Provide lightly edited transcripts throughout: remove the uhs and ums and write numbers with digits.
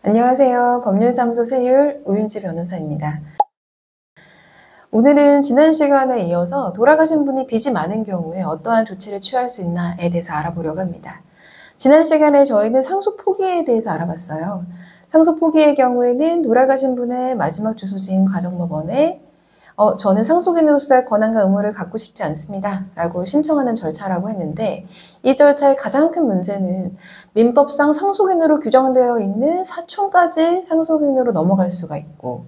안녕하세요. 법률사무소 세율 오윤지 변호사입니다. 오늘은 지난 시간에 이어서 돌아가신 분이 빚이 많은 경우에 어떠한 조치를 취할 수 있나에 대해서 알아보려고 합니다. 지난 시간에 저희는 상속 포기에 대해서 알아봤어요. 상속 포기의 경우에는 돌아가신 분의 마지막 주소지인 가정법원에 저는 상속인으로서의 권한과 의무를 갖고 싶지 않습니다 라고 신청하는 절차라고 했는데, 이 절차의 가장 큰 문제는 민법상 상속인으로 규정되어 있는 사촌까지 상속인으로 넘어갈 수가 있고,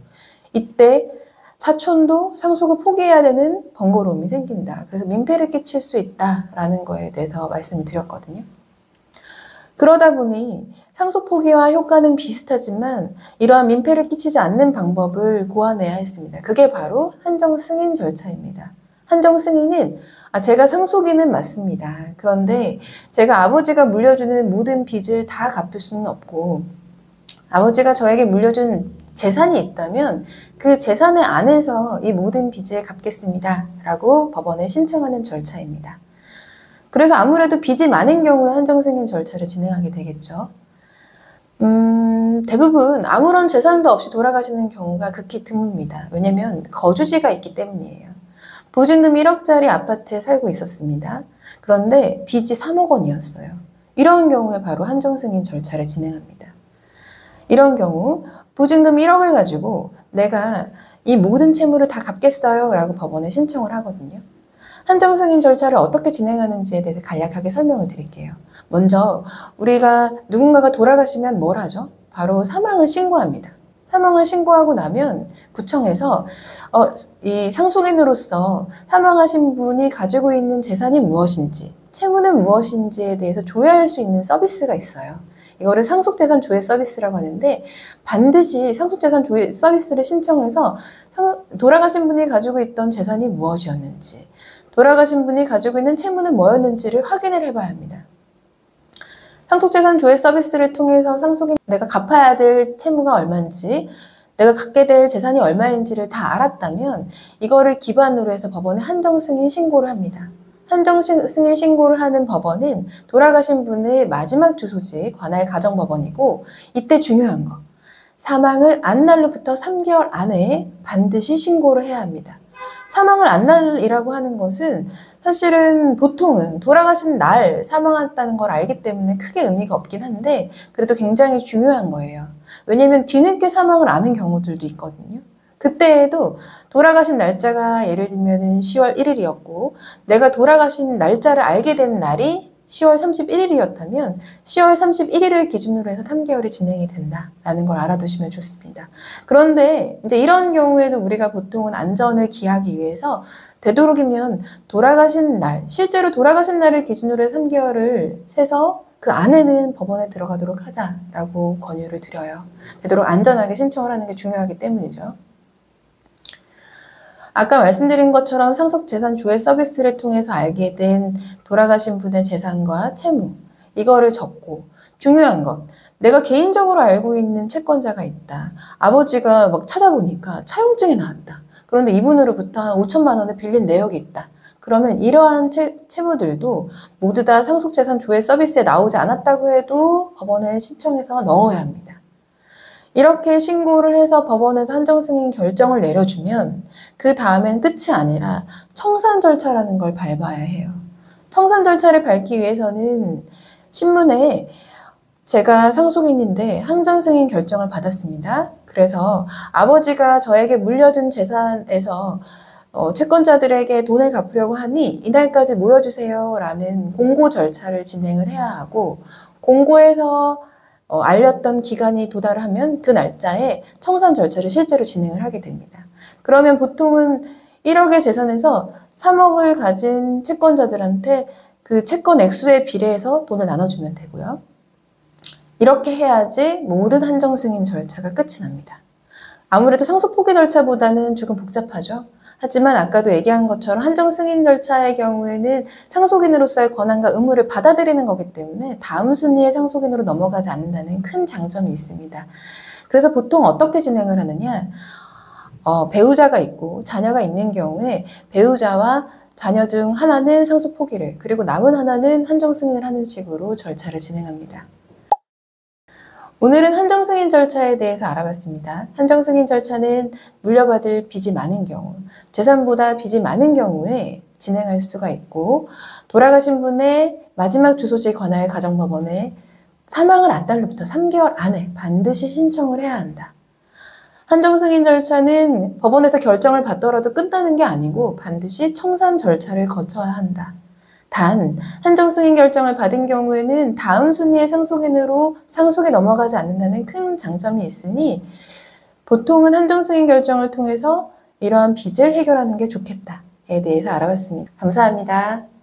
이때 사촌도 상속을 포기해야 되는 번거로움이 생긴다. 그래서 민폐를 끼칠 수 있다라는 거에 대해서 말씀을 드렸거든요. 그러다 보니 상속 포기와 효과는 비슷하지만 이러한 민폐를 끼치지 않는 방법을 고안해야 했습니다. 그게 바로 한정 승인 절차입니다. 한정 승인은 제가 상속인은 맞습니다. 그런데 제가 아버지가 물려주는 모든 빚을 다 갚을 수는 없고, 아버지가 저에게 물려준 재산이 있다면 그 재산에 안에서 이 모든 빚을 갚겠습니다 라고 법원에 신청하는 절차입니다. 그래서 아무래도 빚이 많은 경우에 한정승인 절차를 진행하게 되겠죠. 대부분 아무런 재산도 없이 돌아가시는 경우가 극히 드뭅니다. 왜냐면 거주지가 있기 때문이에요. 보증금 1억짜리 아파트에 살고 있었습니다. 그런데 빚이 3억 원이었어요. 이런 경우에 바로 한정승인 절차를 진행합니다. 이런 경우 보증금 1억을 가지고 내가 이 모든 채무를 다 갚겠어요 라고 법원에 신청을 하거든요. 한정승인 절차를 어떻게 진행하는지에 대해서 간략하게 설명을 드릴게요. 먼저 우리가 누군가가 돌아가시면 뭘 하죠? 바로 사망을 신고합니다. 사망을 신고하고 나면 구청에서 이 상속인으로서 사망하신 분이 가지고 있는 재산이 무엇인지, 채무는 무엇인지에 대해서 조회할 수 있는 서비스가 있어요. 이거를 상속재산 조회 서비스라고 하는데, 반드시 상속재산 조회 서비스를 신청해서 돌아가신 분이 가지고 있던 재산이 무엇이었는지, 돌아가신 분이 가지고 있는 채무는 뭐였는지를 확인을 해봐야 합니다. 상속재산 조회 서비스를 통해서 상속인 내가 갚아야 될 채무가 얼마인지, 내가 갖게 될 재산이 얼마인지를 다 알았다면 이거를 기반으로 해서 법원에 한정승인 신고를 합니다. 한정승인 신고를 하는 법원은 돌아가신 분의 마지막 주소지 관할 가정법원이고, 이때 중요한 거, 사망을 안 날로부터 3개월 안에 반드시 신고를 해야 합니다. 사망을 안 날이라고 하는 것은 사실은 보통은 돌아가신 날 사망했다는 걸 알기 때문에 크게 의미가 없긴 한데, 그래도 굉장히 중요한 거예요. 왜냐면 뒤늦게 사망을 아는 경우들도 있거든요. 그때에도 돌아가신 날짜가 예를 들면 10월 1일이었고 내가 돌아가신 날짜를 알게 된 날이 10월 31일이었다면 10월 31일을 기준으로 해서 3개월이 진행이 된다라는 걸 알아두시면 좋습니다. 그런데 이제 이런 경우에도 우리가 보통은 안전을 기하기 위해서 되도록이면 돌아가신 날, 실제로 돌아가신 날을 기준으로 해서 3개월을 세서 그 안에는 법원에 들어가도록 하자라고 권유를 드려요. 되도록 안전하게 신청을 하는 게 중요하기 때문이죠. 아까 말씀드린 것처럼 상속재산 조회 서비스를 통해서 알게 된 돌아가신 분의 재산과 채무, 이거를 적고, 중요한 것, 내가 개인적으로 알고 있는 채권자가 있다. 아버지가 막 찾아보니까 차용증이 나왔다. 그런데 이분으로부터 한 5천만 원을 빌린 내역이 있다. 그러면 이러한 채무들도 모두 다 상속재산 조회 서비스에 나오지 않았다고 해도 법원에 신청해서 넣어야 합니다. 이렇게 신고를 해서 법원에서 한정승인 결정을 내려주면 그 다음엔 끝이 아니라 청산 절차라는 걸 밟아야 해요. 청산 절차를 밟기 위해서는 신문에 제가 상속인인데 한정승인 결정을 받았습니다. 그래서 아버지가 저에게 물려준 재산에서 채권자들에게 돈을 갚으려고 하니 이날까지 모여주세요 라는 공고 절차를 진행을 해야 하고, 공고에서 알렸던 기간이 도달하면 그 날짜에 청산 절차를 실제로 진행을 하게 됩니다. 그러면 보통은 1억의 재산에서 3억을 가진 채권자들한테 그 채권 액수에 비례해서 돈을 나눠주면 되고요. 이렇게 해야지 모든 한정승인 절차가 끝이 납니다. 아무래도 상속 포기 절차보다는 조금 복잡하죠. 하지만 아까도 얘기한 것처럼 한정승인 절차의 경우에는 상속인으로서의 권한과 의무를 받아들이는 거기 때문에 다음 순위의 상속인으로 넘어가지 않는다는 큰 장점이 있습니다. 그래서 보통 어떻게 진행을 하느냐, 배우자가 있고 자녀가 있는 경우에 배우자와 자녀 중 하나는 상속 포기를, 그리고 남은 하나는 한정 승인을 하는 식으로 절차를 진행합니다. 오늘은 한정승인 절차에 대해서 알아봤습니다. 한정승인 절차는 물려받을 빚이 많은 경우, 재산보다 빚이 많은 경우에 진행할 수가 있고, 돌아가신 분의 마지막 주소지 관할 가정법원에 사망을 한 달로부터 3개월 안에 반드시 신청을 해야 한다. 한정승인 절차는 법원에서 결정을 받더라도 끝나는 게 아니고 반드시 청산 절차를 거쳐야 한다. 단, 한정승인 결정을 받은 경우에는 다음 순위의 상속인으로 상속에 넘어가지 않는다는 큰 장점이 있으니 보통은 한정승인 결정을 통해서 이러한 빚을 해결하는 게 좋겠다에 대해서 알아봤습니다. 감사합니다.